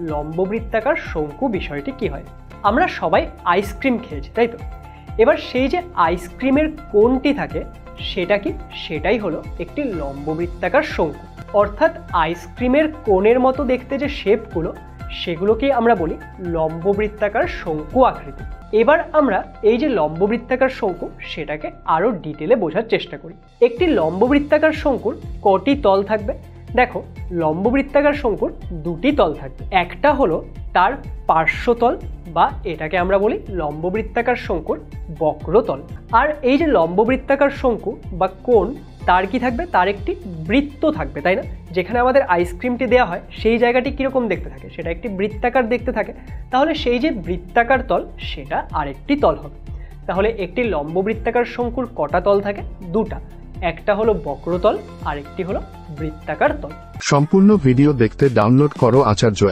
লম্ববৃত্তাকার শঙ্কু বিষয়টি কি হয়? আমরা সবাই আইসক্রিম খেয়েছি, তাই তো? এবার সেই যে আইসক্রিমের কোণটি থাকে সেটা কি? সেটাই হলো একটি লম্ববৃত্তাকার শঙ্কু। অর্থাৎ আইসক্রিমের কোণের মতো দেখতে যে শেপগুলো সেগুলোকেই আমরা বলি লম্ববৃত্তাকার শঙ্কু আকৃতি। এবার আমরা এই যে লম্ববৃত্তাকার শঙ্কু সেটাকে আরো ডিটেলে বোঝার চেষ্টা করি। একটি লম্ববৃত্তাকার শঙ্কুর কটি তল থাকবে? দেখো, লম্ববৃত্তাকার শঙ্কুর দুটি তল থাকবে। একটা হলো তার পার্শ্বতল বা এটাকে আমরা বলি লম্ববৃত্তাকার শঙ্কুর বক্রতল। আর এই যে লম্ববৃত্তাকার শঙ্কু বা কোণ তার কি থাকবে? তার একটি বৃত্ত থাকবে, তাই না? যেখানে আমাদের আইসক্রিমটি দেওয়া হয় সেই জায়গাটি কিরকম দেখতে থাকে? সেটা একটি বৃত্তাকার দেখতে থাকে। তাহলে সেই যে বৃত্তাকার তল সেটা আরেকটি তল হবে। তাহলে একটি লম্ববৃত্তাকার শঙ্কুর কটা তল থাকে? দুটা। একটা হলো বক্রতল আর একটি হলো বৃত্তাকার তল। সম্পূর্ণ ভিডিও দেখতে ডাউনলোড করো আচার্য অ্যাপ।